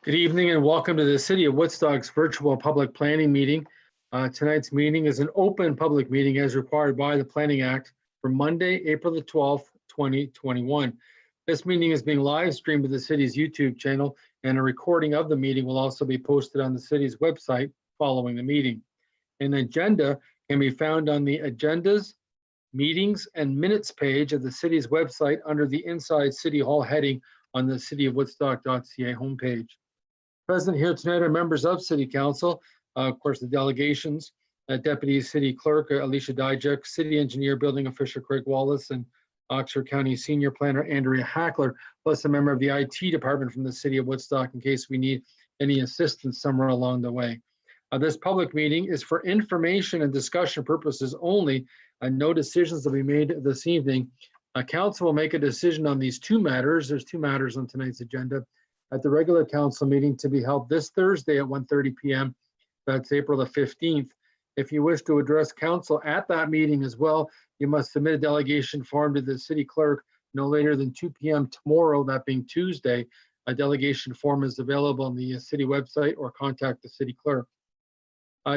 Good evening and welcome to the City of Woodstock's virtual public planning meeting. Tonight's meeting is an open public meeting as required by the Planning Act for Monday, April the 12th, 2021. This meeting is being live streamed to the city's YouTube channel, and a recording of the meeting will also be posted on the city's website following the meeting. An agenda can be found on the Agendas, Meetings, and Minutes page of the city's website under the Inside City Hall heading on the cityofwoodstock.ca homepage. Present here tonight are members of City Council, of course, the delegations, Deputy City Clerk Alicia Dijak, City Engineer Building Official Craig Wallace, and Oxford County Senior Planner Andrea Hackler, plus a member of the IT department from the City of Woodstock in case we need any assistance somewhere along the way. This public meeting is for information and discussion purposes only, and no decisions will be made this evening. Council will make a decision on these two matters. There's two matters on tonight's agenda at the regular council meeting to be held this Thursday at 1:30 p.m. That's April the 15th. If you wish to address council at that meeting as well, you must submit a delegation form to the city clerk no later than 2 p.m. tomorrow, that being Tuesday. A delegation form is available on the city website or contact the city clerk.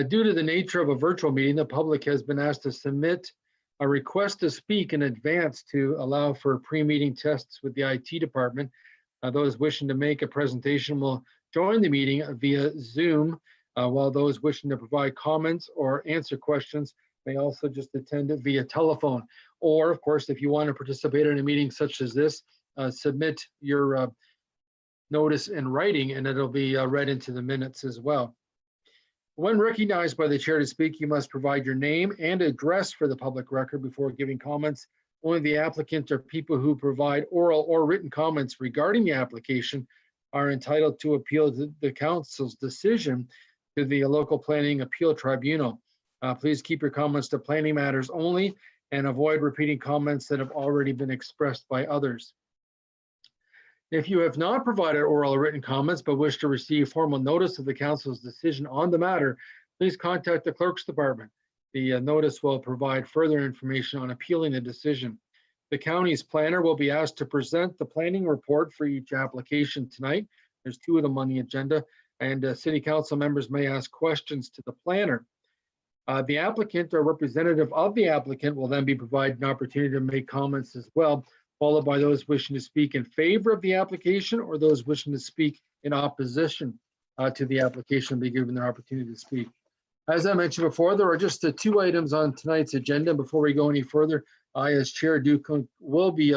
Due to the nature of a virtual meeting, the public has been asked to submit a request to speak in advance to allow for pre-meeting tests with the IT department. Those wishing to make a presentation will join the meeting via Zoom, while those wishing to provide comments or answer questions may also just attend it via telephone. Or, of course, if you want to participate in a meeting such as this, submit your notice in writing and it'll be read into the minutes as well. When recognized by the chair to speak, you must provide your name and address for the public record before giving comments. Only the applicant or people who provide oral or written comments regarding the application are entitled to appeal the council's decision to the local planning appeal tribunal. Please keep your comments to planning matters only and avoid repeating comments that have already been expressed by others. If you have not provided oral or written comments but wish to receive formal notice of the council's decision on the matter, please contact the clerk's department. The notice will provide further information on appealing the decision. The county's planner will be asked to present the planning report for each application tonight. There's two of them on the agenda, and city council members may ask questions to the planner. The applicant or representative of the applicant will then be provided an opportunity to make comments as well, followed by those wishing to speak in favor of the application or those wishing to speak in opposition to the application will be given their opportunity to speak. As I mentioned before, there are just two items on tonight's agenda. Before we go any further, I, as chair, will be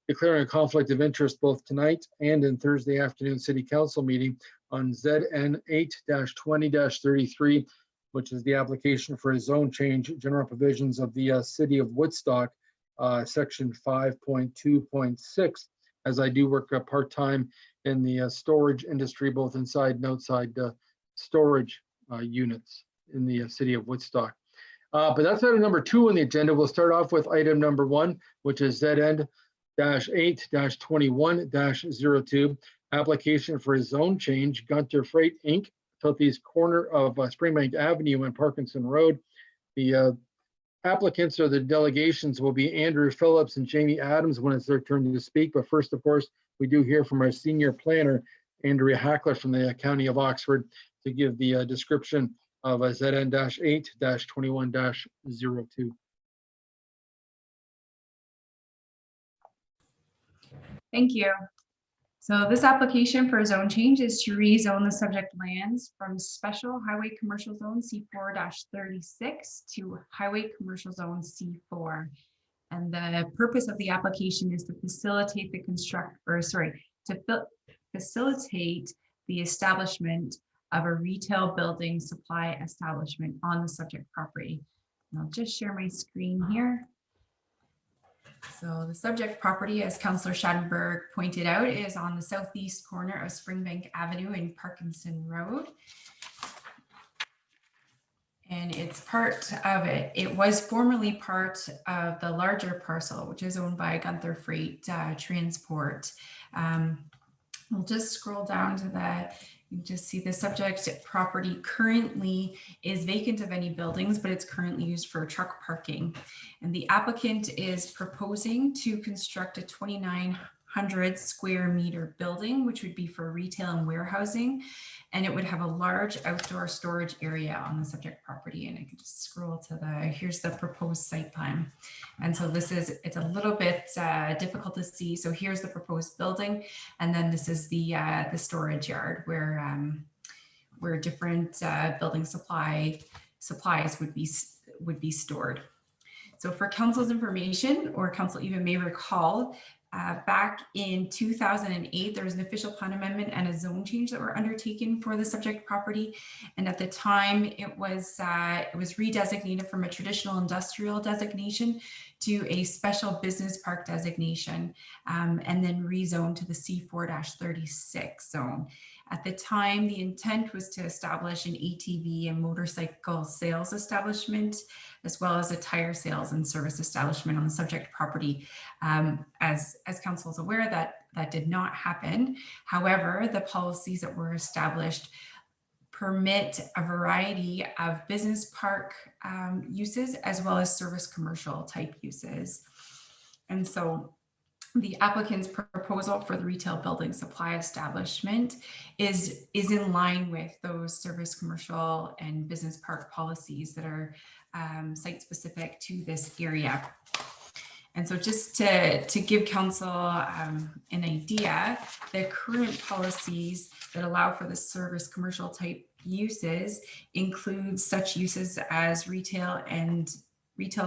declaring a conflict of interest both tonight and in Thursday afternoon city council meeting on ZN 8-20-33, which is the application for a zone change, general provisions of the city of Woodstock, section 5.2.6, as I do work part-time in the storage industry, both inside and outside storage units in the city of Woodstock. But that's item number 2 on the agenda. We'll start off with item number 1, which is ZN 8-21-02, application for a zone change, Gunter Freight Inc., southeast corner of Springbank Avenue and Parkinson Road. The applicants or the delegations will be Andrew Phillips and Jamie Adams when it's their turn to speak. But first, of course, we do hear from our senior planner, Andrea Hackler from the County of Oxford, to give the description of a ZN 8-21-02. Thank you. So this application for a zone change is to rezone the subject lands from Special Highway Commercial Zone C4-36 to Highway Commercial Zone C4. And the purpose of the application is to facilitate the facilitate the establishment of a retail building supply establishment on the subject property. And I'll just share my screen here. So the subject property, as Councillor Schadenberg pointed out, is on the southeast corner of Springbank Avenue and Parkinson Road. And it's part of it. It was formerly part of the larger parcel, which is owned by Gunter Freight Transport. We'll just scroll down to that. You just see the subject property currently is vacant of any buildings, but it's currently used for truck parking. And the applicant is proposing to construct a 29 100 square meter building, which would be for retail and warehousing. And it would have a large outdoor storage area on the subject property. And I can just scroll to here's the proposed site plan. And so it's a little bit difficult to see. So here's the proposed building. And then this is the storage yard where different building supplies would be stored. So for council's information, or council even may recall, back in 2008, there was an official plan amendment and a zone change that were undertaken for the subject property. And at the time, it was redesignated from a traditional industrial designation to a special business park designation, and then rezoned to the C4-36 zone. At the time, the intent was to establish an ATV and motorcycle sales establishment, as well as a tire sales and service establishment on the subject property. As council is aware, that did not happen. However, the policies that were established permit a variety of business park uses, as well as service commercial type uses. And so the applicant's proposal for the retail building supply establishment is in line with those service commercial and business park policies that are site specific to this area. And so just to give council an idea, the current policies that allow for the service commercial type uses include such uses as retail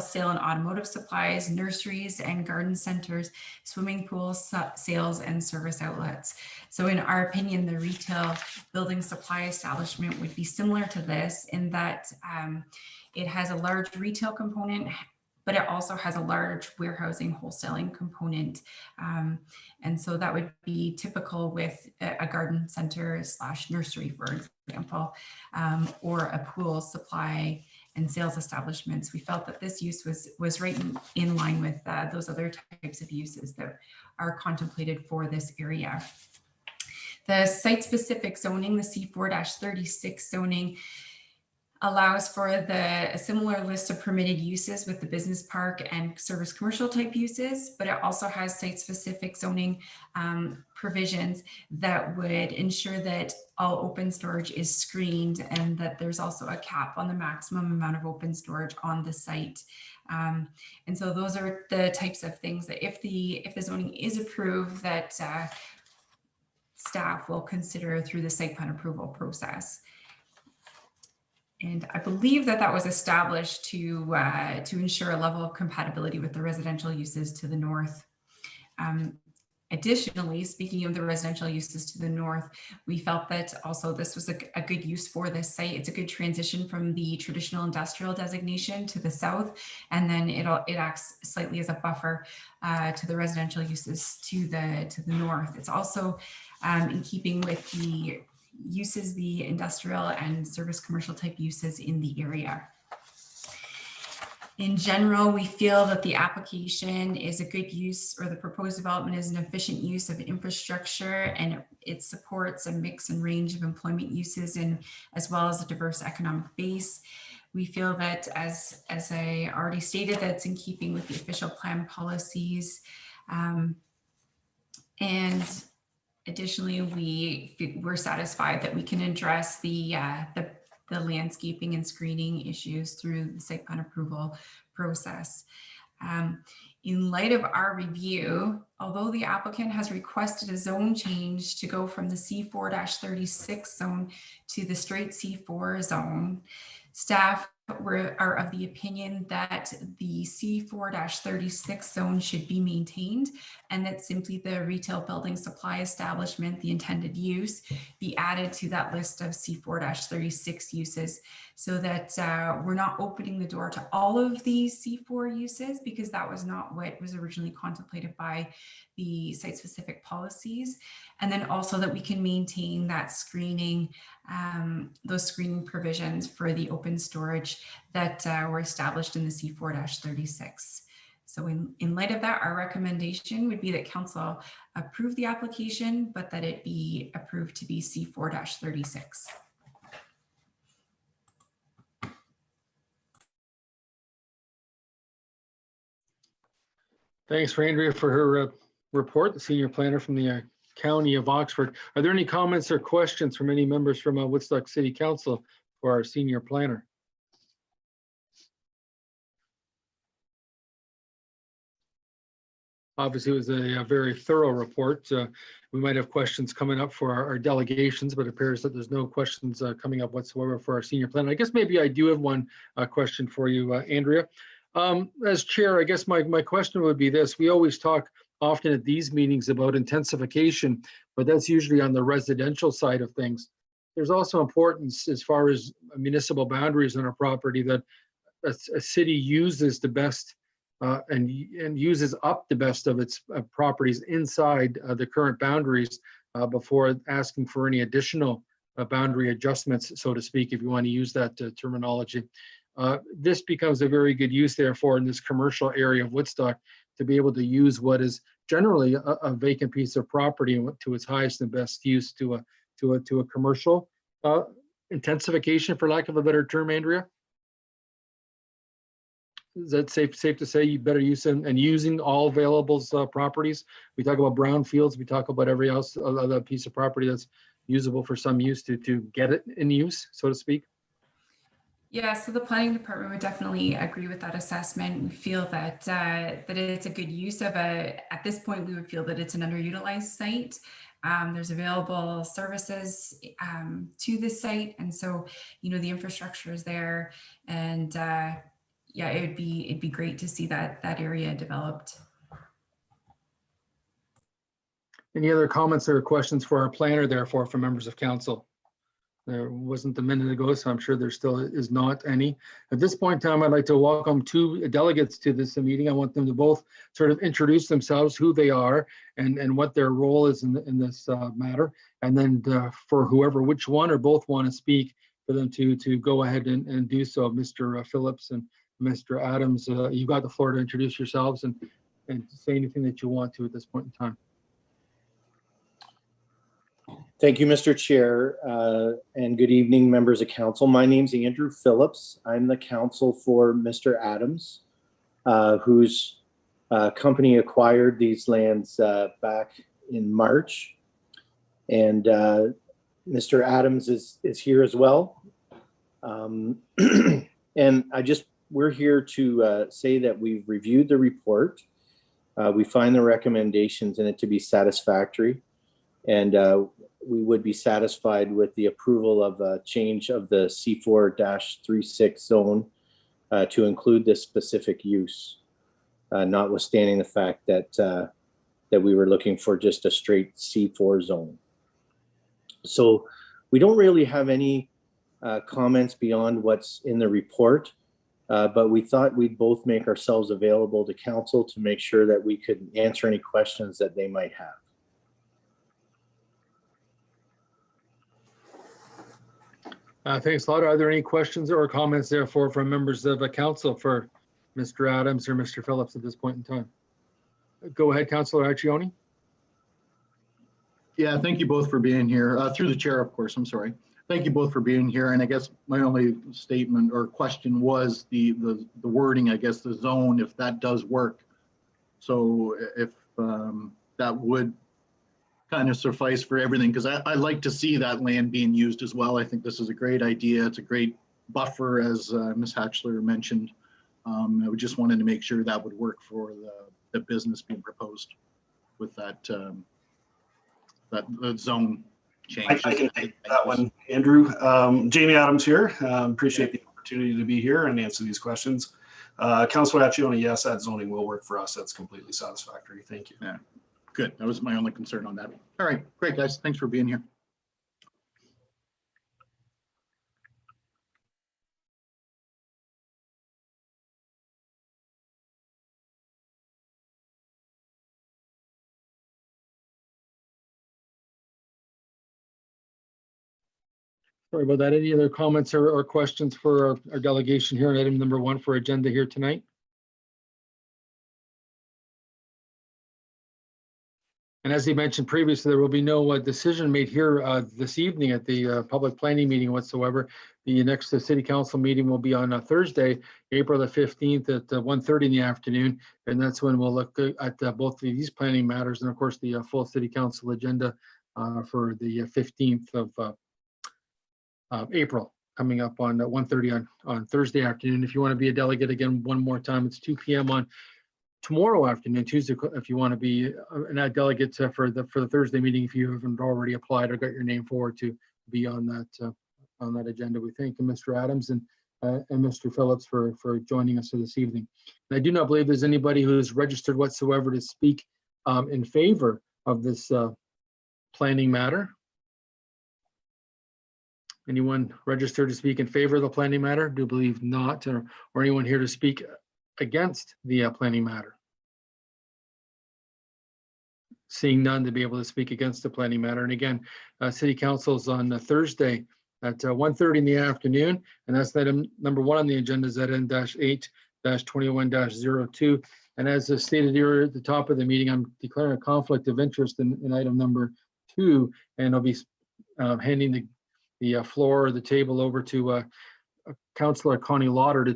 sale and automotive supplies, nurseries and garden centers, swimming pools, sales and service outlets. So in our opinion, the retail building supply establishment would be similar to this in that it has a large retail component, but it also has a large warehousing wholesaling component. And so that would be typical with a garden center / nursery, for example, or a pool supply and sales establishments. We felt that this use was right in line with those other types of uses that are contemplated for this area. The site-specific zoning, the C4-36 zoning, allows for a similar list of permitted uses with the business park and service commercial type uses, but it also has site-specific zoning provisions that would ensure that all open storage is screened and that there's also a cap on the maximum amount of open storage on the site. And so those are the types of things that if the zoning is approved, that staff will consider through the site plan approval process. And I believe that was established to ensure a level of compatibility with the residential uses to the north. Additionally, speaking of the residential uses to the north, we felt that also this was a good use for this site. It's a good transition from the traditional industrial designation to the south, and then it acts slightly as a buffer to the residential uses to the north. It's also in keeping with the uses, the industrial and service commercial type uses in the area. In general, we feel that the application is a good use, or the proposed development is an efficient use of infrastructure, and it supports a mix and range of employment uses, and as well as a diverse economic base. We feel that, as I already stated, that's in keeping with the official plan policies. And additionally, we're satisfied that we can address the landscaping and screening issues through the site plan approval process. In light of our review, although the applicant has requested a zone change to go from the C4-36 zone to the straight C4 zone, staff are of the opinion that the C4-36 zone should be maintained, and that simply the retail building supply establishment, the intended use, be added to that list of C4-36 uses, so that we're not opening the door to all of these C4 uses, because that was not what was originally contemplated by the site-specific policies. And then also that we can maintain that screening, those screening provisions for the open storage that were established in the C4-36. So in light of that, our recommendation would be that council approve the application, but that it be approved to be C4-36. Thanks for Andrea for her report, the senior planner from the County of Oxford. Are there any comments or questions from any members from Woodstock City Council for our senior planner? Obviously, it was a very thorough report. We might have questions coming up for our delegations, but it appears that there's no questions coming up whatsoever for our senior planner. I guess maybe I do have one question for you, Andrea. As chair, I guess my question would be this. We always talk often at these meetings about intensification, but that's usually on the residential side of things. There's also importance as far as municipal boundaries on a property that a city uses the best and uses up the best of its properties inside the current boundaries before asking for any additional boundary adjustments, so to speak, if you want to use that terminology. This becomes a very good use, therefore, in this commercial area of Woodstock to be able to use what is generally a vacant piece of property to its highest and best use to a commercial intensification, for lack of a better term, Andrea? Is that safe to say you better use and using all available properties? We talk about brownfields, we talk about every else other piece of property that's usable for some use to get it in use, so to speak. Yeah, so the planning department would definitely agree with that assessment. We feel that that it's a good use of at this point, we would feel that it's an underutilized site. There's available services to this site. And so, the infrastructure is there, and yeah, it'd be great to see that area developed. Any other comments or questions for our planner, therefore, for members of council? There wasn't a minute ago, so I'm sure there still is not any. At this point in time, I'd like to welcome two delegates to this meeting. I want them to both sort of introduce themselves, who they are, and what their role is in this matter. And then for whoever, which one or both want to speak, for them to go ahead and do so. Mr. Phillips and Mr. Adams, you got the floor to introduce yourselves and say anything that you want to at this point in time. Thank you, Mr. Chair, and good evening, members of council. My name's Andrew Phillips. I'm the counsel for Mr. Adams, whose company acquired these lands back in March. And Mr. Adams is here as well. And we're here to say that we've reviewed the report. We find the recommendations in it to be satisfactory. And we would be satisfied with the approval of a change of the C4-36 zone to include this specific use, notwithstanding the fact that that we were looking for just a straight C4 zone. So we don't really have any comments beyond what's in the report, but we thought we'd both make ourselves available to council to make sure that we could answer any questions that they might have. Thanks a lot. Are there any questions or comments, therefore, from members of the council for Mr. Adams or Mr. Phillips at this point in time? Go ahead, Councillor Accioni. Yeah, thank you both for being here. Through the chair, of course, I'm sorry. Thank you both for being here. And I guess my only statement or question was the wording, I guess, the zone, if that does work. So if that would kind of suffice for everything, because I like to see that land being used as well. I think this is a great idea. It's a great buffer, as Ms. Hatchler mentioned. I just wanted to make sure that would work for the business being proposed with that the zone change. I can take that one, Andrew. Jamie Adams here. Appreciate the opportunity to be here and answer these questions. Councilor Accioni, yes, that zoning will work for us. That's completely satisfactory. Thank you. Yeah. Good. That was my only concern on that. All right. Great, guys. Thanks for being here. Sorry about that. Any other comments or questions for our delegation here on item number 1 for agenda here tonight? And as he mentioned previously, there will be no decision made here this evening at the public planning meeting whatsoever. The next city council meeting will be on Thursday, April the 15th at 1:30 in the afternoon. And that's when we'll look at both of these planning matters and of course the full city council agenda for the 15th of April, coming up on 1:30 on Thursday afternoon. If you want to be a delegate again, one more time, it's 2 p.m. on tomorrow afternoon, Tuesday, if you want to be a delegate for the Thursday meeting, if you haven't already applied or got your name forward to be on that agenda. We thank you, Mr. Adams and Mr. Phillips for joining us this evening. And I do not believe there's anybody who's registered whatsoever to speak in favor of this planning matter. Anyone registered to speak in favor of the planning matter? Do believe not, or anyone here to speak against the planning matter? Seeing none, to be able to speak against the planning matter. And again, city council's on Thursday at 1:30 in the afternoon, and that's item number 1 on the agenda is ZN-8-21-02. And as stated here at the top of the meeting, I'm declaring a conflict of interest in item number 2, and I'll be handing the floor or the table over to Councillor Connie Lauder to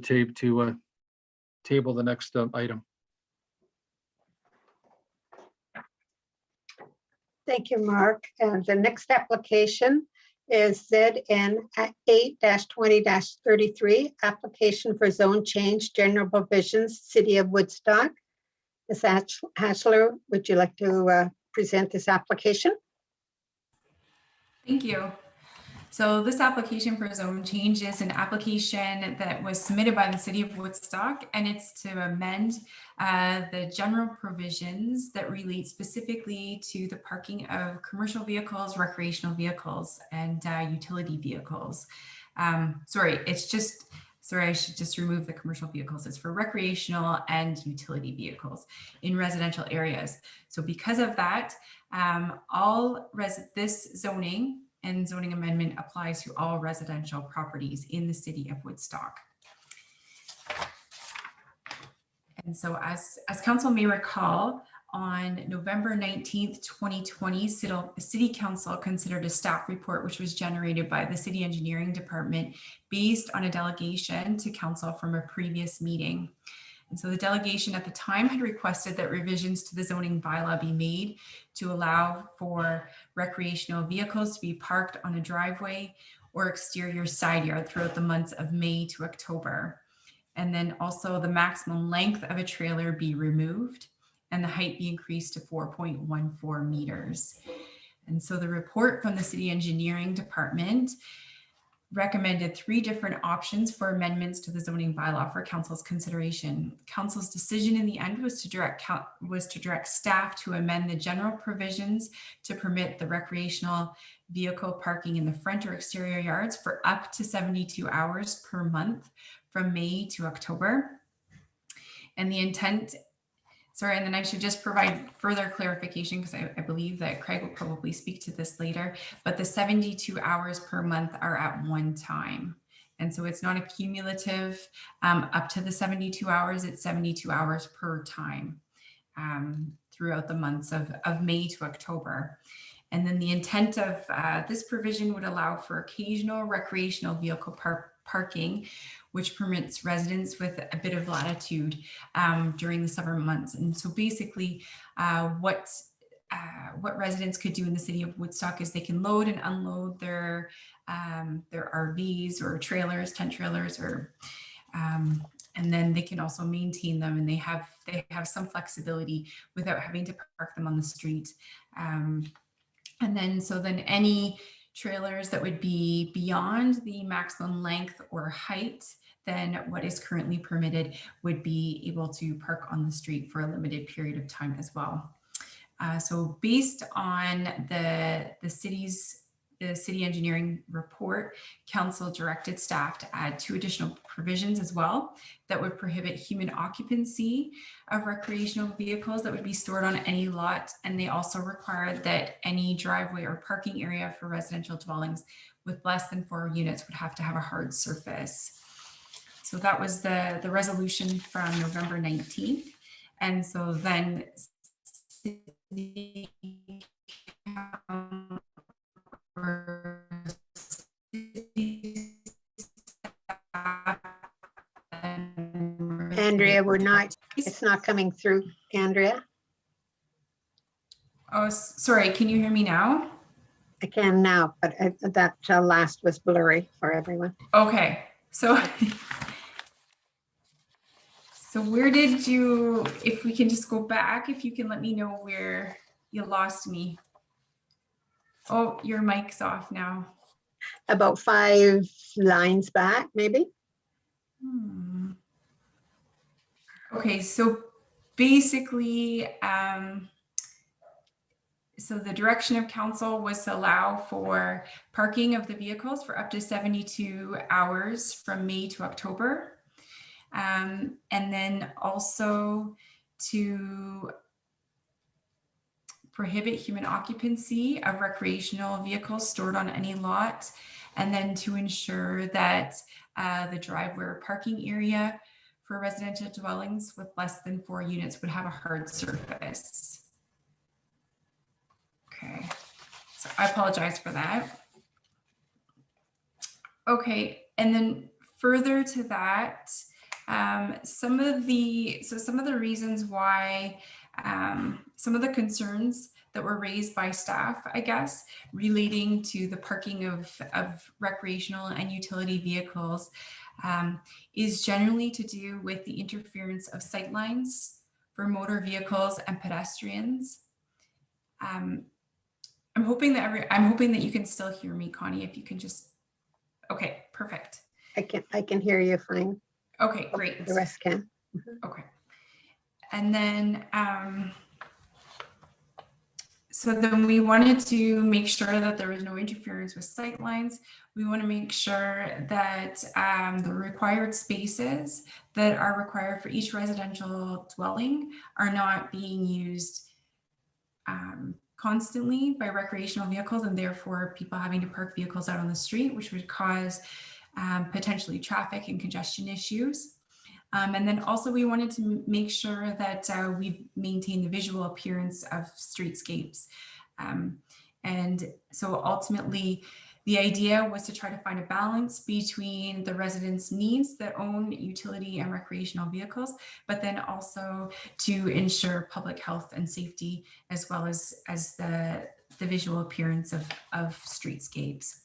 table the next item. Thank you, Mark. And the next application is ZN 8-20-33, application for zone change, general provisions, City of Woodstock. Ms. Hashler, would you like to present this application? Thank you. So this application for zone change is an application that was submitted by the City of Woodstock, and it's to amend the general provisions that relate specifically to the parking of commercial vehicles, recreational vehicles, and utility vehicles. Sorry, I should just remove the commercial vehicles. It's for recreational and utility vehicles in residential areas. So because of that, this zoning and zoning amendment applies to all residential properties in the City of Woodstock. And so as council may recall, on November 19th, 2020, City Council considered a staff report which was generated by the City Engineering Department based on a delegation to council from a previous meeting. And so the delegation at the time had requested that revisions to the zoning bylaw be made to allow for recreational vehicles to be parked on a driveway or exterior side yard throughout the months of May to October. And then also the maximum length of a trailer be removed and the height be increased to 4.14 meters. And so the report from the City Engineering Department recommended 3 different options for amendments to the zoning bylaw for council's consideration. Council's decision in the end was to direct staff to amend the general provisions to permit the recreational vehicle parking in the front or exterior yards for up to 72 hours per month from May to October. And the intent, and then I should just provide further clarification because I believe that Craig will probably speak to this later, but the 72 hours per month are at one time. And so it's not a cumulative up to the 72 hours, it's 72 hours per time throughout the months of May to October. And then the intent of this provision would allow for occasional recreational vehicle parking, which permits residents with a bit of latitude during the summer months. And so basically what residents could do in the City of Woodstock is they can load and unload their RVs or trailers, tent trailers, or and then they can also maintain them, and they have some flexibility without having to park them on the street. And then any trailers that would be beyond the maximum length or height than what is currently permitted would be able to park on the street for a limited period of time as well. So based on the city engineering report, council directed staff to add 2 additional provisions as well that would prohibit human occupancy of recreational vehicles that would be stored on any lot. And they also required that any driveway or parking area for residential dwellings with less than 4 units would have to have a hard surface. So that was the resolution from November 19th. And so then city council or city staff and Andrea, it's not coming through. Andrea, Oh, sorry, can you hear me now? I can now, but that last was blurry for everyone. Okay, so so where did you, if we can just go back, if you can let me know where you lost me. Oh, your mic's off now. About 5 lines back, maybe? Okay, so basically, so the direction of council was to allow for parking of the vehicles for up to 72 hours from May to October. And then also to prohibit human occupancy of recreational vehicles stored on any lot, and then to ensure that the driveway parking area for residential dwellings with less than 4 units would have a hard surface. Okay, so I apologize for that. Okay, and then further to that, some of the reasons why, some of the concerns that were raised by staff, I guess, relating to the parking of recreational and utility vehicles is generally to do with the interference of sightlines for motor vehicles and pedestrians. I'm hoping that you can still hear me, Connie, if you can just, okay, perfect. I can hear you fine. Okay, great. The rest can. Okay. And then, so then we wanted to make sure that there was no interference with sightlines. We want to make sure that the required spaces that are required for each residential dwelling are not being used constantly by recreational vehicles, and therefore people having to park vehicles out on the street, which would cause potentially traffic and congestion issues. And then also we wanted to make sure that we maintain the visual appearance of streetscapes. And so ultimately, the idea was to try to find a balance between the residents' needs that own utility and recreational vehicles, but then also to ensure public health and safety, as well as the visual appearance of streetscapes.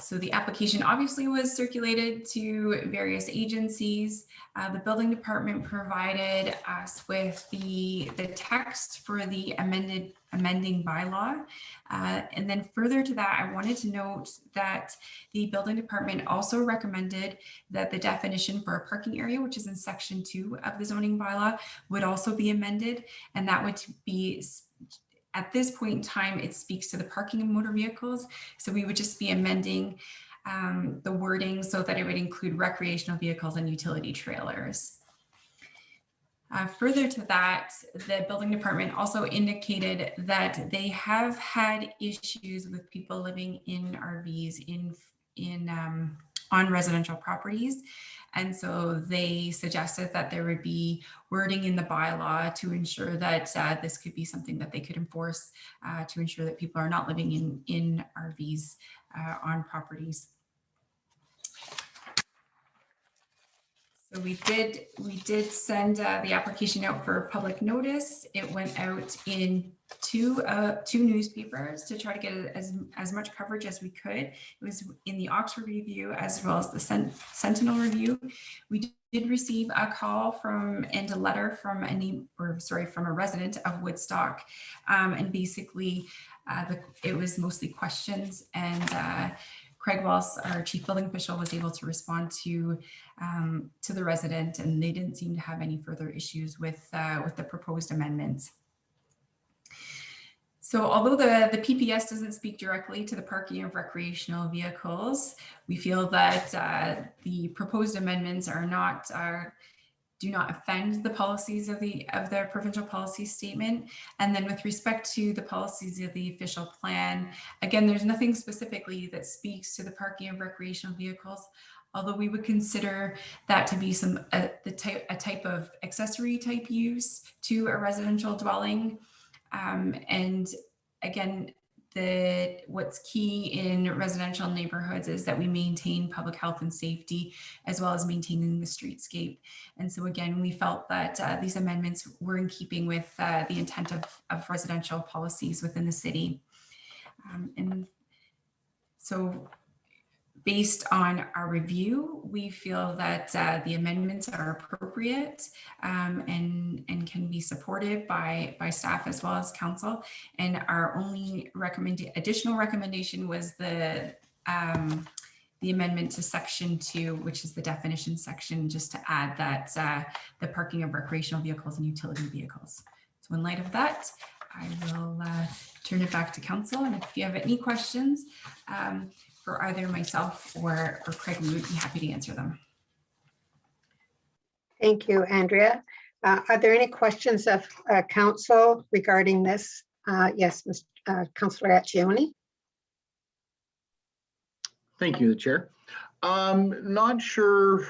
So the application obviously was circulated to various agencies. The building department provided us with the text for the amending bylaw. And then further to that, I wanted to note that the building department also recommended that the definition for a parking area, which is in section 2 of the zoning bylaw, would also be amended. And that would be, at this point in time, it speaks to the parking of motor vehicles. So we would just be amending the wording so that it would include recreational vehicles and utility trailers. Further to that, the building department also indicated that they have had issues with people living in RVs on residential properties. And so they suggested that there would be wording in the bylaw to ensure that this could be something that they could enforce to ensure that people are not living in RVs on properties. So we did send the application out for public notice. It went out in two newspapers to try to get as much coverage as we could. It was in the Oxford Review as well as the Sentinel Review. We did receive a call and a letter from a resident of Woodstock, and basically it was mostly questions, and Craig Walsh, our chief building official, was able to respond to the resident, and they didn't seem to have any further issues with the proposed amendments. So although the PPS doesn't speak directly to the parking of recreational vehicles, we feel that the proposed amendments do not offend the policies of the provincial policy statement. And then with respect to the policies of the official plan, again, there's nothing specifically that speaks to the parking of recreational vehicles although we would consider that to be a type of accessory type use to a residential dwelling. And again, what's key in residential neighborhoods is that we maintain public health and safety, as well as maintaining the streetscape. And so again, we felt that these amendments were in keeping with the intent of residential policies within the city. And so based on our review, we feel that the amendments are appropriate and can be supported by staff as well as council. And our only additional recommendation was the amendment to section 2, which is the definition section, just to add that the parking of recreational vehicles and utility vehicles. So in light of that, I will turn it back to council. And if you have any questions, for either myself or Craig, we would be happy to answer them. Thank you, Andrea. Are there any questions of council regarding this? Yes, Councillor Accioni. Thank you, the chair. Not sure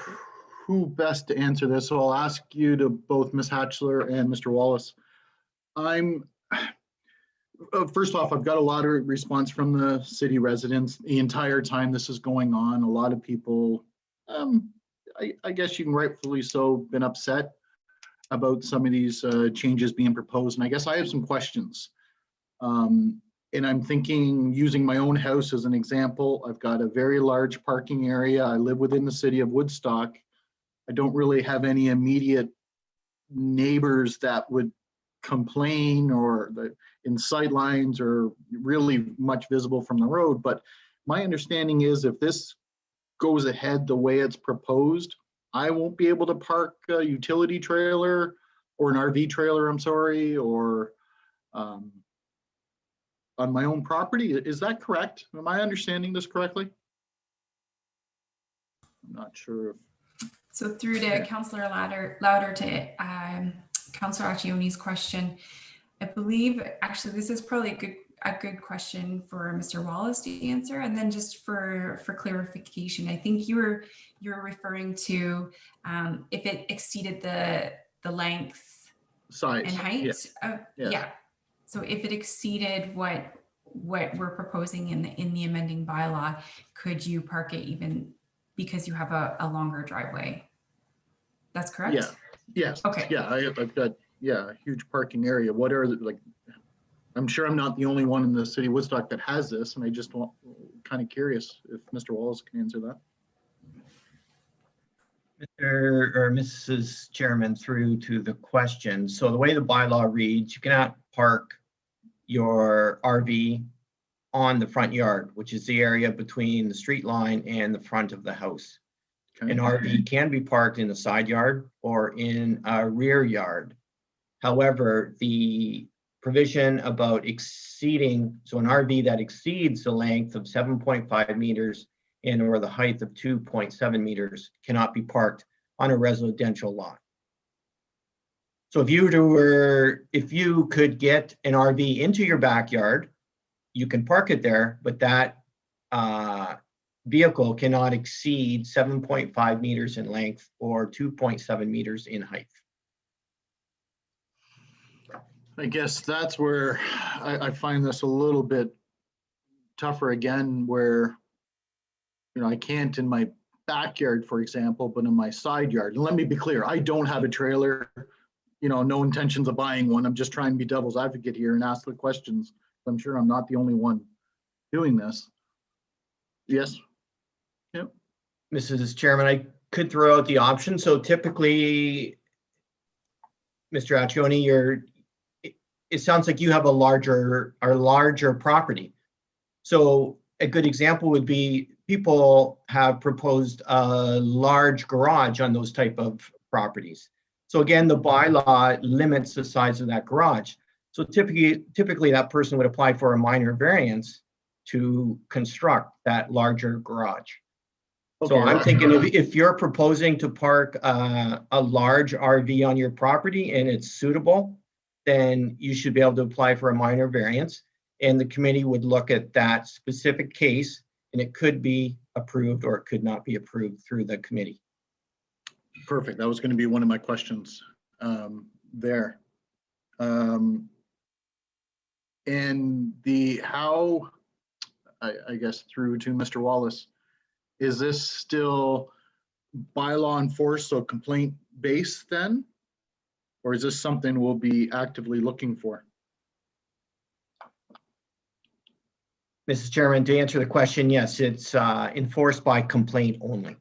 who best to answer this, so I'll ask you to both Ms. Hatchler and Mr. Wallace. First off, I've got a lot of response from the city residents the entire time this is going on. A lot of people, I guess you can rightfully so, been upset about some of these changes being proposed. And I guess I have some questions. And I'm thinking, using my own house as an example, I've got a very large parking area. I live within the city of Woodstock. I don't really have any immediate neighbors that would complain or in sight lines or really much visible from the road. But my understanding is if this goes ahead the way it's proposed, I won't be able to park a utility trailer or an RV trailer, I'm sorry, or on my own property. Is that correct? Am I understanding this correctly? I'm not sure. So through to Councillor Louder to Councillor Accioni's question, I believe actually this is probably a good question for Mr. Wallace to answer. And then just for clarification, I think you were referring to if it exceeded the length, Size and height. Yes. Yeah. So if it exceeded what we're proposing in the amending bylaw, could you park it even because you have a longer driveway? That's correct? Yeah. Yes. Okay. Yeah, I've got a huge parking area. What are I'm sure I'm not the only one in the city of Woodstock that has this, and I just kind of curious if Mr. Wallace can answer that. Mr. or Mrs. Chairman, through to the question. So the way the bylaw reads, you cannot park your RV on the front yard, which is the area between the street line and the front of the house. Okay. An RV can be parked in the side yard or in a rear yard. However, the provision about exceeding, so an RV that exceeds the length of 7.5 meters and or the height of 2.7 meters cannot be parked on a residential lot. So if you could get an RV into your backyard, you can park it there, but that vehicle cannot exceed 7.5 meters in length or 2.7 meters in height. I guess that's where I find this a little bit tougher again, where, I can't in my backyard, for example, but in my side yard. And let me be clear, I don't have a trailer, no intentions of buying one. I'm just trying to be devil's advocate here and ask the questions. I'm sure I'm not the only one doing this. Yes. Yep. Mrs. Chairman, I could throw out the option. So typically, Mr. Accioni, it sounds like you have a larger property. So a good example would be people have proposed a large garage on those type of properties. So again, the bylaw limits the size of that garage. So typically that person would apply for a minor variance to construct that larger garage. So Okay. I'm thinking if you're proposing to park a large RV on your property and it's suitable, then you should be able to apply for a minor variance. And the committee would look at that specific case, and it could be approved or it could not be approved through the committee. Perfect. That was going to be one of my questions there. And how, I guess through to Mr. Wallace, is this still bylaw enforced, so complaint based then? Or is this something we'll be actively looking for? Mrs. Chairman, to answer the question, yes, it's enforced by complaint only.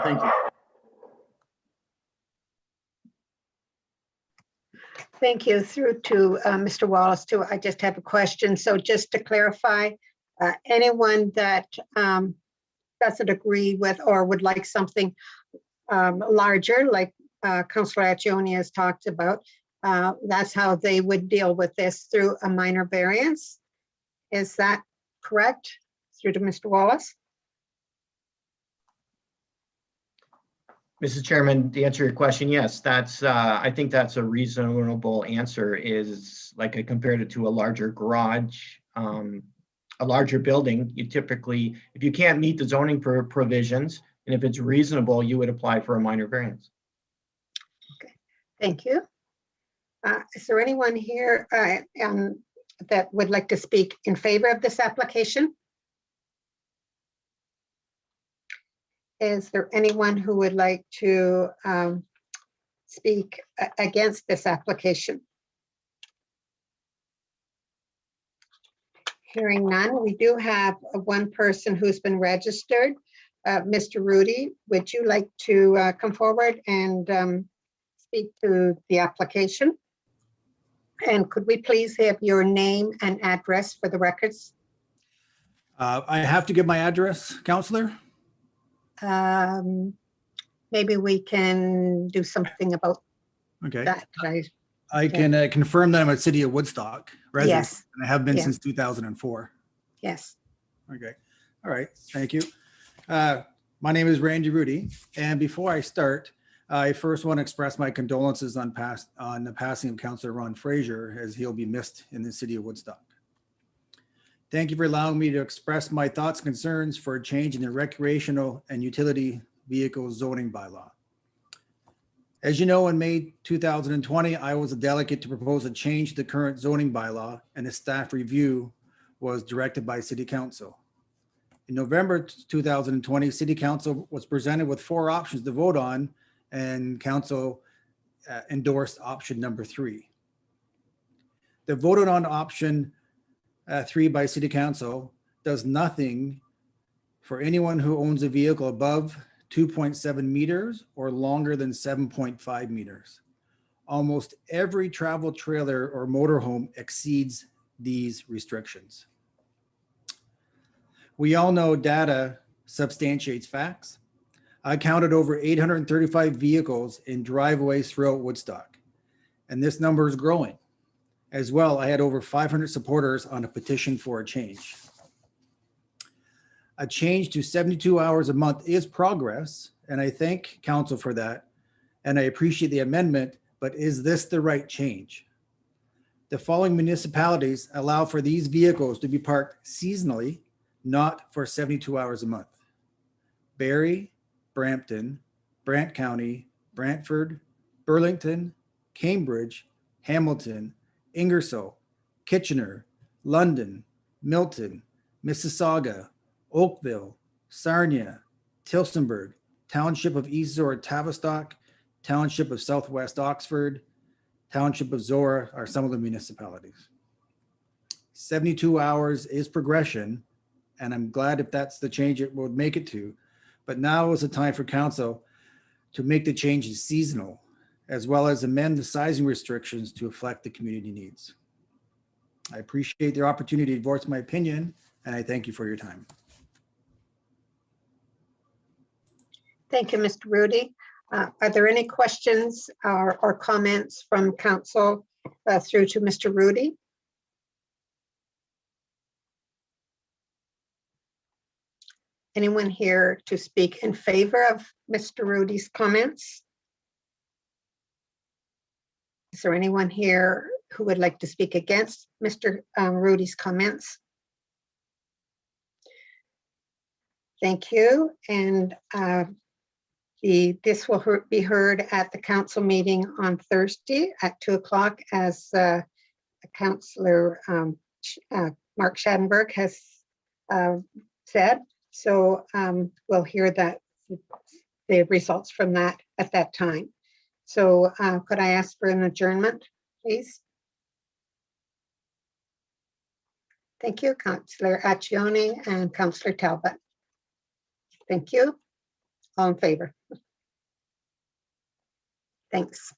Thank you. Thank you. Through to Mr. Wallace too. I just have a question. So just to clarify, anyone that doesn't agree with or would like something larger, like Councillor Accioni has talked about, that's how they would deal with this, through a minor variance. Is that correct? Through to Mr. Wallace? Mrs. Chairman, to answer your question, yes, that's, I think that's a reasonable answer, is like I compared it to a larger garage, a larger building. You typically, if you can't meet the zoning provisions, and if it's reasonable, you would apply for a minor variance. Okay, thank you. Is there anyone here that would like to speak in favor of this application? Is there anyone who would like to speak against this application? Hearing none, we do have one person who's been registered. Mr. Rudy, would you like to come forward and speak to the application? And could we please have your name and address for the records? I have to give my address, Counselor? Maybe we can do something about Okay. that. I can confirm that I'm a City of Woodstock resident, Yes, and I have been yeah. since 2004. yes. Okay. All right. Thank you. My name is Randy Rudy, and before I start, I first want to express my condolences on the passing of Councillor Ron Fraser, as he'll be missed in the City of Woodstock. Thank you for allowing me to express my thoughts and concerns for a change in the recreational and utility vehicle zoning bylaw. As you know, in May 2020, I was a delegate to propose a change to the current zoning bylaw, and a staff review was directed by City Council. In November 2020, City Council was presented with 4 options to vote on, and Council endorsed option number 3. The voted on option 3 by City Council does nothing for anyone who owns a vehicle above 2.7 meters or longer than 7.5 meters. Almost every travel trailer or motorhome exceeds these restrictions. We all know data substantiates facts. I counted over 835 vehicles in driveways throughout Woodstock, and this number is growing. As well, I had over 500 supporters on a petition for a change. A change to 72 hours a month is progress, and I thank Council for that, and I appreciate the amendment, but is this the right change? The following municipalities allow for these vehicles to be parked seasonally, not for 72 hours a month: Barrie, Brampton, Brant County, Brantford, Burlington, Cambridge, Hamilton, Ingersoll, Kitchener, London, Milton, Mississauga, Oakville, Sarnia, Tillsonburg, Township of East Zora Tavistock, Township of Southwest Oxford, Township of Zora are some of the municipalities. 72 hours is progression, and I'm glad if that's the change it would make it to, but now is the time for Council to make the changes seasonal, as well as amend the sizing restrictions to reflect the community needs. I appreciate the opportunity to voice my opinion, and I thank you for your time. Thank you, Mr. Rudy. Are there any questions or comments from Council through to Mr. Rudy? Anyone here to speak in favor of Mr. Rudy's comments? Is there anyone here who would like to speak against Mr. Rudy's comments? Thank you. And this will be heard at the council meeting on Thursday at 2:00, as Councillor Mark Schadenberg has said. So we'll hear the results from that at that time. So could I ask for an adjournment, please? Thank you, Councillor Accioni and Councillor Talbot. Thank you. All in favor? Thanks.